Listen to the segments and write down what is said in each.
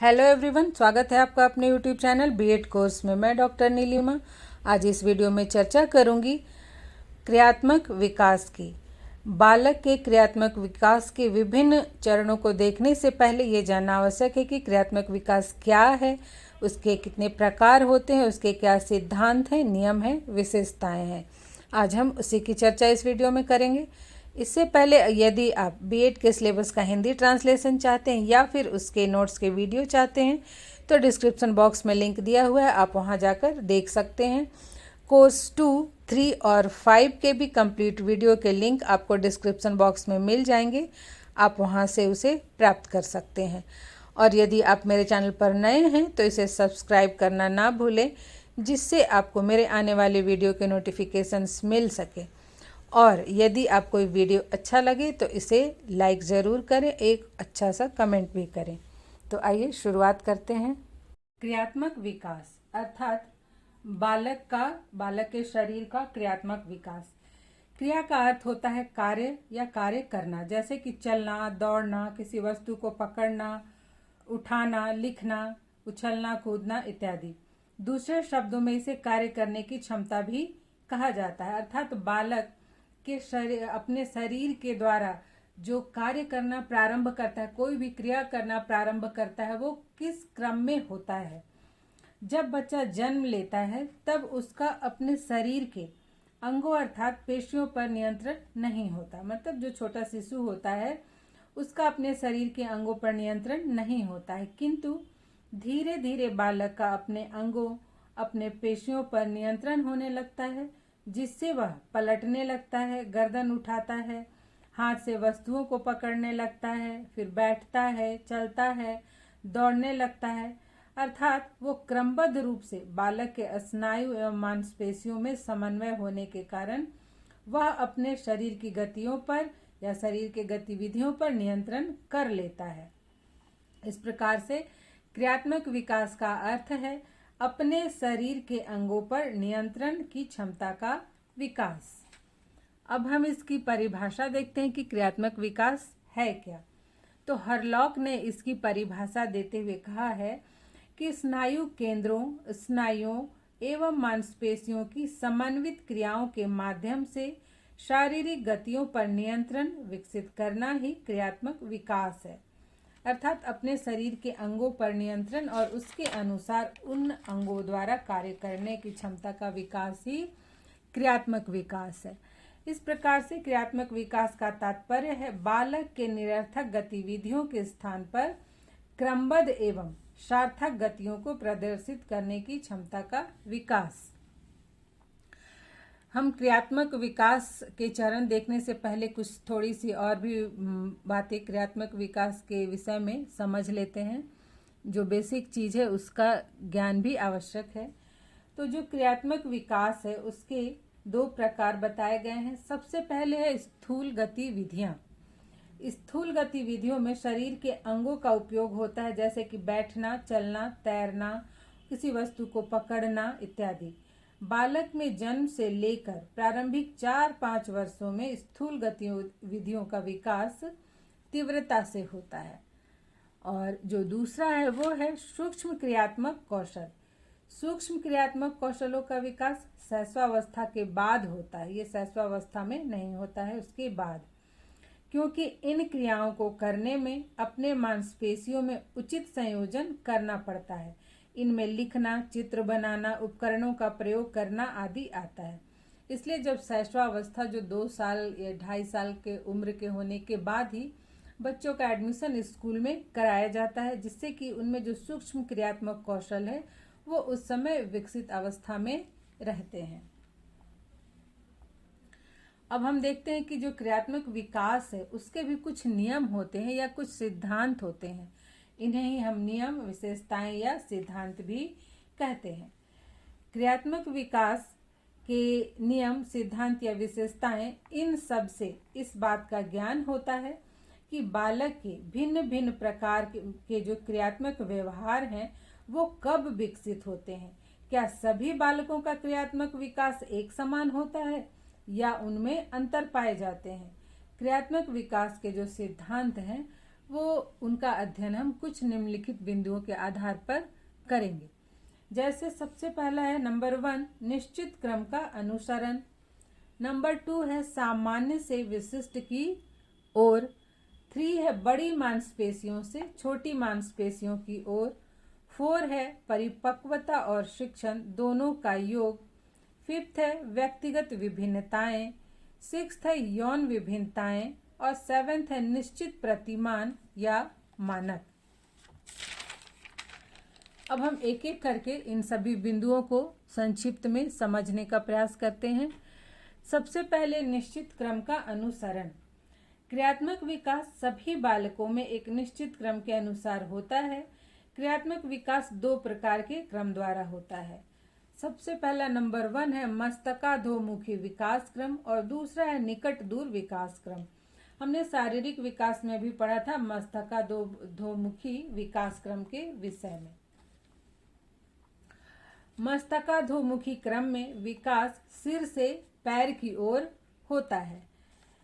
Hello everyone, स्वागत है आपका अपने यूट्यूब चैनल बीएड कोर्स में। मैं डॉक्टर नीलिमा आज इस वीडियो में चर्चा करूंगी क्रियात्मक विकास की। बालक के क्रियात्मक विकास के विभिन्न चरणों को देखने से पहले ये जानना आवश्यक है कि क्रियात्मक विकास क्या है, उसके कितने प्रकार होते हैं, उसके क्या सिद्धांत हैं, नियम हैं, विशेषताएं हैं। आज हम उसी की चर्चा इस वीडियो में करेंगे। इससे पहले यदि आप बीएड के सिलेबस का हिंदी ट्रांसलेशन चाहते हैं या फिर उसके नोट्स के वीडियो चाहते हैं तो डिस्क्रिप्शन बॉक्स में लिंक दिया हुआ है, आप वहां जाकर देख सकते हैं। कोर्स 2, 3 और 5 के भी कंप्लीट वीडियो के लिंक आपको डिस्क्रिप्शन बॉक्स में मिल जाएंगे, आप वहां से उसे प्राप्त कर सकते हैं। और यदि आप मेरे चैनल पर नए हैं तो इसे सब्सक्राइब करना ना भूलें, जिससे आपको मेरे आने वाले वीडियो के नोटिफिकेशंस मिल सके। और यदि आपको वीडियो अच्छा लगे तो इसे लाइक ज़रूर करें, एक अच्छा सा कमेंट भी करें। तो आइए शुरुआत करते हैं। क्रियात्मक विकास अर्थात बालक के शरीर का क्रियात्मक विकास। क्रिया का अर्थ होता है कार्य या कार्य करना, जैसे कि चलना, दौड़ना, किसी वस्तु को पकड़ना, उठाना, लिखना, उछलना, कूदना इत्यादि। दूसरे शब्दों में इसे कार्य करने की क्षमता भी कहा जाता है। अर्थात बालक के शरीर अपने शरीर के द्वारा जो कार्य करना प्रारंभ करता है, कोई भी क्रिया करना प्रारंभ करता है, वो किस क्रम में होता है। जब बच्चा जन्म लेता है तब उसका अपने शरीर के अंगों अर्थात पेशियों पर नियंत्रण नहीं होता। मतलब जो छोटा शिशु होता है उसका अपने शरीर के अंगों पर नियंत्रण नहीं होता है, किंतु धीरे धीरे बालक का अपने अंगों, अपने पेशियों पर नियंत्रण होने लगता है, जिससे वह पलटने लगता है, गर्दन उठाता है, हाथ से वस्तुओं को पकड़ने लगता है, फिर बैठता है, चलता है, दौड़ने लगता है। अर्थात वो क्रमबद्ध रूप से बालक के स्नायु एवं मांसपेशियों में समन्वय होने के कारण वह अपने शरीर की गतियों पर या शरीर के गतिविधियों पर नियंत्रण कर लेता है। इस प्रकार से क्रियात्मक विकास का अर्थ है अपने शरीर के अंगों पर नियंत्रण की क्षमता का विकास। अब हम इसकी परिभाषा देखते हैं कि क्रियात्मक विकास है क्या। तो हरलॉक ने इसकी परिभाषा देते हुए कहा है कि स्नायु केंद्रों, स्नायुओं एवं मांसपेशियों की समन्वित क्रियाओं के माध्यम से शारीरिक गतियों पर नियंत्रण विकसित करना ही क्रियात्मक विकास है। अर्थात अपने शरीर के अंगों पर नियंत्रण और उसके अनुसार उन अंगों द्वारा कार्य करने की क्षमता का विकास ही क्रियात्मक विकास है। इस प्रकार से क्रियात्मक विकास का तात्पर्य है बालक के निरर्थक गतिविधियों के स्थान पर क्रमबद्ध एवं सार्थक गतियों को प्रदर्शित करने की क्षमता का विकास। हम क्रियात्मक विकास के चरण देखने से पहले कुछ थोड़ी सी और भी बातें क्रियात्मक विकास के विषय में समझ लेते हैं। जो बेसिक चीज़ है उसका ज्ञान भी आवश्यक है। तो जो क्रियात्मक विकास है उसके 2 प्रकार बताए गए हैं। सबसे पहले है स्थूल गतिविधियाँ। स्थूल गतिविधियों में शरीर के अंगों का उपयोग होता है, जैसे कि बैठना, चलना, तैरना, किसी वस्तु को पकड़ना इत्यादि। बालक में जन्म से लेकर प्रारंभिक 4-5 वर्षों में स्थूल गतिविधियों का विकास तीव्रता से होता है। और जो दूसरा है वो है सूक्ष्म क्रियात्मक कौशल। सूक्ष्म क्रियात्मक कौशलों का विकास शैशवावस्था के बाद होता है। ये शैशवावस्था में नहीं होता है, उसके बाद, क्योंकि इन क्रियाओं को करने में अपने मांसपेशियों में उचित संयोजन करना पड़ता है। इनमें लिखना, चित्र बनाना, उपकरणों का प्रयोग करना आदि आता है। इसलिए जब शैशवावस्था जो 2 साल या 2.5 साल के उम्र के होने के बाद ही बच्चों का एडमिशन स्कूल में कराया जाता है, जिससे कि उनमें जो सूक्ष्म क्रियात्मक कौशल है वो उस समय विकसित अवस्था में रहते हैं। अब हम देखते हैं कि जो क्रियात्मक विकास है उसके भी कुछ नियम होते हैं या कुछ सिद्धांत होते हैं। इन्हें ही हम नियम, विशेषताएं या सिद्धांत भी कहते हैं। क्रियात्मक विकास के नियम, सिद्धांत या विशेषताएं, इन सब से इस बात का ज्ञान होता है कि बालक के भिन्न भिन्न प्रकार के जो क्रियात्मक व्यवहार हैं वो कब विकसित होते हैं। क्या सभी बालकों का क्रियात्मक विकास एक समान होता है या उनमें अंतर पाए जाते हैं। क्रियात्मक विकास के जो सिद्धांत हैं वो उनका अध्ययन हम कुछ निम्नलिखित बिंदुओं के आधार पर करेंगे। जैसे सबसे पहला है नंबर 1 निश्चित क्रम का अनुसरण, नंबर 2 है सामान्य से विशिष्ट की ओर, 3 है बड़ी मांसपेशियों से छोटी मांसपेशियों की ओर, 4 है परिपक्वता और शिक्षण दोनों का योग, 5th है व्यक्तिगत विभिन्नताएं, 6th है यौन विभिन्नताएं और 7th है निश्चित प्रतिमान या मानक। अब हम एक एक करके इन सभी बिंदुओं को संक्षिप्त में समझने का प्रयास करते हैं। सबसे पहले निश्चित क्रम का अनुसरण। क्रियात्मक विकास सभी बालकों में एक निश्चित क्रम के अनुसार होता है। क्रियात्मक विकास 2 प्रकार के क्रम द्वारा होता है। सबसे पहला नंबर 1 है मस्तकाधोमुखी विकास क्रम और दूसरा है निकट दूर विकास क्रम। हमने शारीरिक विकास में भी पढ़ा था मस्तकाधोमुखी विकास क्रम के विषय में। मस्तकाधोमुखी क्रम में विकास सिर से पैर की ओर होता है,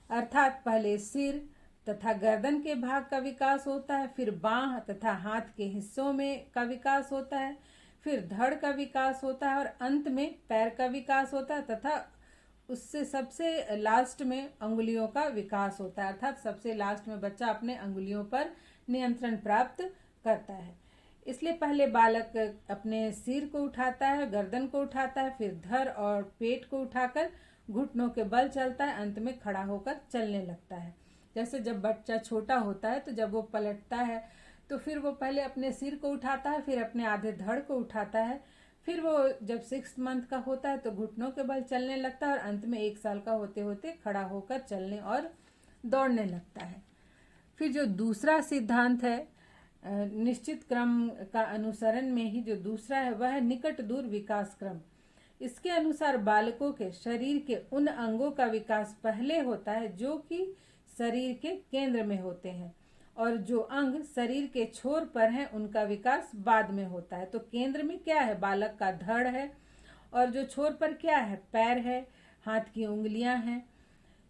अर्थात पहले सिर तथा गर्दन के भाग का विकास होता है, फिर बांह तथा हाथ के हिस्सों में का विकास होता है, फिर धड़ का विकास होता है और अंत में पैर का विकास होता है तथा उससे सबसे लास्ट में अंगुलियों का विकास होता है, अर्थात सबसे लास्ट में बच्चा अपने अंगुलियों पर नियंत्रण प्राप्त करता है। इसलिए पहले बालक अपने सिर को उठाता है, गर्दन को उठाता है, फिर धड़ और पेट को उठाकर घुटनों के बल चलता है, अंत में खड़ा होकर चलने लगता है। जैसे जब बच्चा छोटा होता है तो जब वो पलटता है तो फिर वो पहले अपने सिर को उठाता है, फिर अपने आधे धड़ को उठाता है, फिर वो जब 6 मंथ का होता है तो घुटनों के बल चलने लगता है और अंत में 1 साल का होते होते खड़ा होकर चलने और दौड़ने लगता है। फिर जो दूसरा सिद्धांत है निश्चित क्रम का अनुसरण में ही जो दूसरा है वह है निकट दूर विकास क्रम। इसके अनुसार बालकों के शरीर के उन अंगों का विकास पहले होता है जो कि शरीर के केंद्र में होते हैं और जो अंग शरीर के छोर पर हैं उनका विकास बाद में होता है। तो केंद्र में क्या है? बालक का धड़ है और जो छोर पर क्या है? पैर है, हाथ की उंगलियां हैं।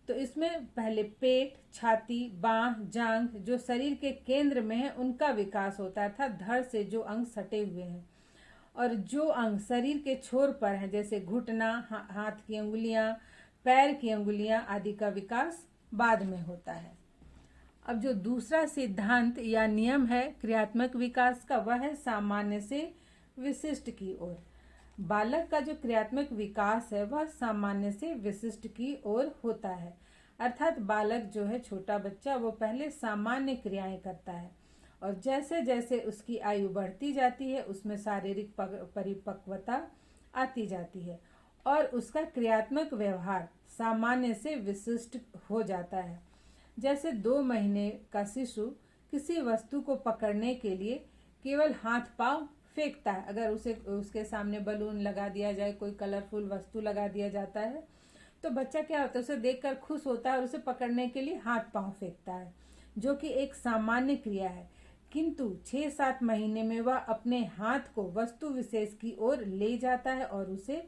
तो इसमें पहले पेट, छाती, बांह, जांघ जो शरीर के केंद्र में है उनका विकास होता है, अर्थात धड़ से जो अंग सटे हुए हैं, और जो अंग शरीर के छोर पर हैं जैसे घुटना, हाथ की उंगलियां, पैर की उंगलियां आदि का विकास बाद में होता है। अब जो दूसरा सिद्धांत या नियम है क्रियात्मक विकास का वह है सामान्य से विशिष्ट की ओर। बालक का जो क्रियात्मक विकास है वह सामान्य से विशिष्ट की ओर होता है, अर्थात बालक जो है छोटा बच्चा वो पहले सामान्य क्रियाएं करता है और जैसे जैसे उसकी आयु बढ़ती जाती है उसमें शारीरिक परिपक्वता आती जाती है और उसका क्रियात्मक व्यवहार सामान्य से विशिष्ट हो जाता है। जैसे 2 महीने का शिशु किसी वस्तु को पकड़ने के लिए केवल हाथ पांव फेंकता है। अगर उसके सामने बलून लगा दिया जाए, कोई कलरफुल वस्तु लगा दिया जाता है तो बच्चा क्या होता है, उसे देखकर खुश होता है और उसे पकड़ने के लिए हाथ पांव फेंकता है, जो कि एक सामान्य क्रिया है। किंतु 6-7 महीने में वह अपने हाथ को वस्तु विशेष की ओर ले जाता है और उसे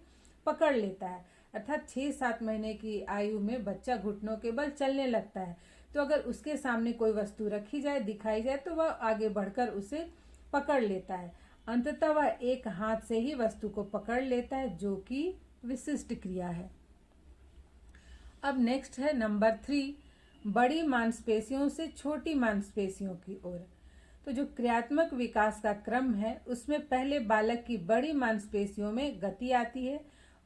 पकड़ लेता है, अर्थात 6-7 महीने की आयु में बच्चा घुटनों के बल चलने लगता है। तो अगर उसके सामने कोई वस्तु रखी जाए, दिखाई जाए तो वह आगे बढ़कर उसे पकड़ लेता है। अंततः वह एक हाथ से ही वस्तु को पकड़ लेता है, जो कि विशिष्ट क्रिया है। अब नेक्स्ट है नंबर 3 बड़ी मांसपेशियों से छोटी मांसपेशियों की ओर। तो जो क्रियात्मक विकास का क्रम है उसमें पहले बालक की बड़ी मांसपेशियों में गति आती है,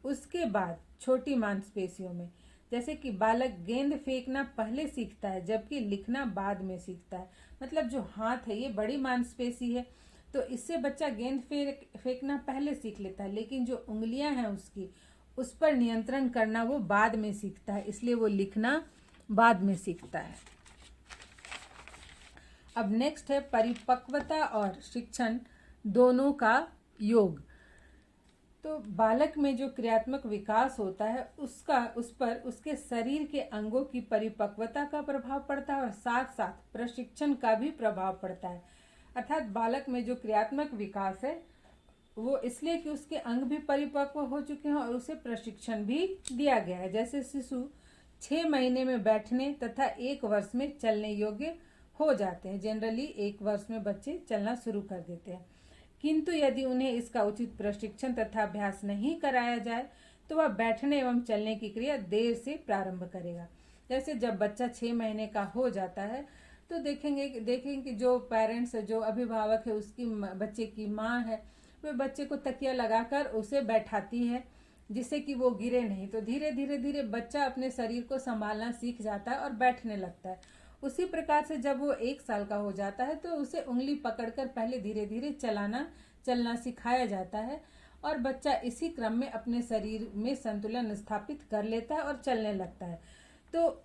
उसके बाद छोटी मांसपेशियों में। जैसे कि बालक गेंद फेंकना पहले सीखता है जबकि लिखना बाद में सीखता है। मतलब जो हाथ है ये बड़ी मांसपेशी है तो इससे बच्चा गेंद फेंकना पहले सीख लेता है, लेकिन जो उंगलियां हैं उसकी उस पर नियंत्रण करना वो बाद में सीखता है, इसलिए वो लिखना बाद में सीखता है। अब नेक्स्ट है परिपक्वता और शिक्षण दोनों का योग। तो बालक में जो क्रियात्मक विकास होता है उस पर उसके शरीर के अंगों की परिपक्वता का प्रभाव पड़ता है और साथ साथ प्रशिक्षण का भी प्रभाव पड़ता है। अर्थात बालक में जो क्रियात्मक विकास है वो इसलिए कि उसके अंग भी परिपक्व हो चुके हैं और उसे प्रशिक्षण भी दिया गया है। जैसे शिशु 6 महीने में बैठने तथा 1 वर्ष में चलने योग्य हो जाते हैं। जनरली 1 वर्ष में बच्चे चलना शुरू कर देते हैं, किंतु यदि उन्हें इसका उचित प्रशिक्षण तथा अभ्यास नहीं कराया जाए तो वह बैठने एवं चलने की क्रिया देर से प्रारंभ करेगा। जैसे जब बच्चा 6 महीने का हो जाता है तो देखेंगे कि जो पेरेंट्स, जो अभिभावक है, उसकी बच्चे की माँ है, वह बच्चे को तकिया लगाकर उसे बैठाती है जिससे कि वो गिरे नहीं। तो धीरे धीरे बच्चा अपने शरीर को संभालना सीख जाता है और बैठने लगता है। उसी प्रकार से जब वो 1 साल का हो जाता है तो उसे उंगली पकड़कर पहले धीरे धीरे चलना सिखाया जाता है और बच्चा इसी क्रम में अपने शरीर में संतुलन स्थापित कर लेता है और चलने लगता है। तो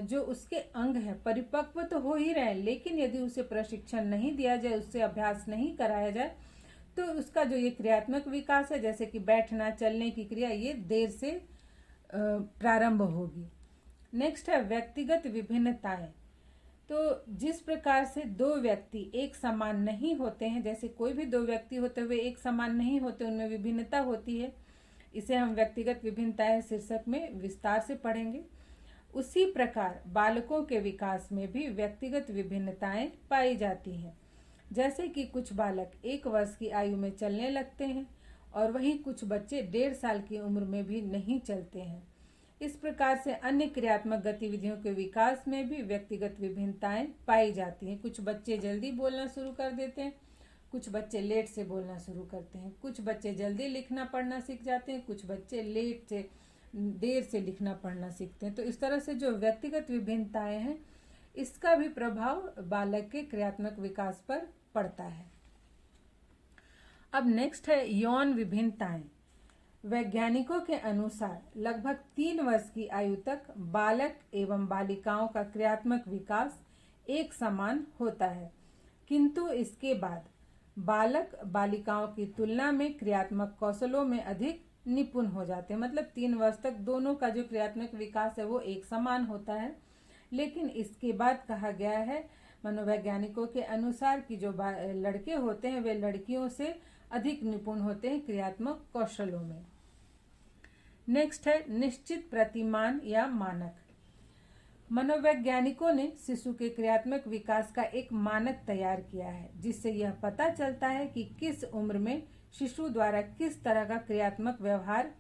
जो उसके अंग है परिपक्व तो हो ही रहे, लेकिन यदि उसे प्रशिक्षण नहीं दिया जाए, उससे अभ्यास नहीं कराया जाए तो उसका जो ये क्रियात्मक विकास है, जैसे कि बैठना, चलने की क्रिया, ये देर से प्रारंभ होगी। नेक्स्ट है व्यक्तिगत विभिन्नताएं। तो जिस प्रकार से 2 व्यक्ति एक समान नहीं होते हैं, जैसे कोई भी 2 व्यक्ति होते हुए एक समान नहीं होते, उनमें विभिन्नता होती है, इसे हम व्यक्तिगत विभिन्नताएं शीर्षक में विस्तार से पढ़ेंगे। उसी प्रकार बालकों के विकास में भी व्यक्तिगत विभिन्नताएं पाई जाती हैं। जैसे कि कुछ बालक 1 वर्ष की आयु में चलने लगते हैं और वहीं कुछ बच्चे 1.5 साल की उम्र में भी नहीं चलते हैं। इस प्रकार से अन्य क्रियात्मक गतिविधियों के विकास में भी व्यक्तिगत विभिन्नताएं पाई जाती हैं। कुछ बच्चे जल्दी बोलना शुरू कर देते हैं, कुछ बच्चे लेट से बोलना शुरू करते हैं, कुछ बच्चे जल्दी लिखना पढ़ना सीख जाते हैं, कुछ बच्चे देर से लिखना पढ़ना सीखते हैं। तो इस तरह से जो व्यक्तिगत विभिन्नताएं हैं, इसका भी प्रभाव बालक के क्रियात्मक विकास पर पड़ता है। अब नेक्स्ट है यौन विभिन्नताएं। वैज्ञानिकों के अनुसार लगभग 3 वर्ष की आयु तक बालक एवं बालिकाओं का क्रियात्मक विकास एक समान होता है, किंतु इसके बाद बालक बालिकाओं की तुलना में क्रियात्मक कौशलों में अधिक निपुण हो जाते हैं। मतलब 3 वर्ष तक दोनों का जो क्रियात्मक विकास है वो एक समान होता है, लेकिन इसके बाद कहा गया है मनोवैज्ञानिकों के अनुसार कि जो लड़के होते हैं वे लड़कियों से अधिक निपुण होते हैं क्रियात्मक कौशलों में। नेक्स्ट है निश्चित प्रतिमान या मानक। मनोवैज्ञानिकों ने शिशु के क्रियात्मक विकास का एक मानक तैयार किया है, जिससे यह पता चलता है कि किस उम्र में शिशु द्वारा किस तरह का क्रियात्मक व्यवहार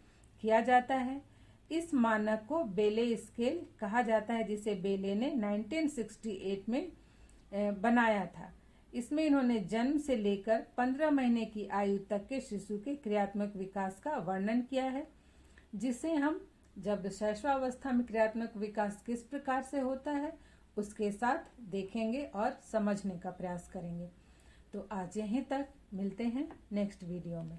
किया जाता है। इस मानक को बेले स्केल कहा जाता है, जिसे बेले ने 1968 में बनाया था। इसमें इन्होंने जन्म से लेकर 15 महीने की आयु तक के शिशु के क्रियात्मक विकास का वर्णन किया है, जिसे हम जब शैशवावस्था में क्रियात्मक विकास किस प्रकार से होता है उसके साथ देखेंगे और समझने का प्रयास करेंगे। तो आज यहीं तक, मिलते हैं नेक्स्ट वीडियो में।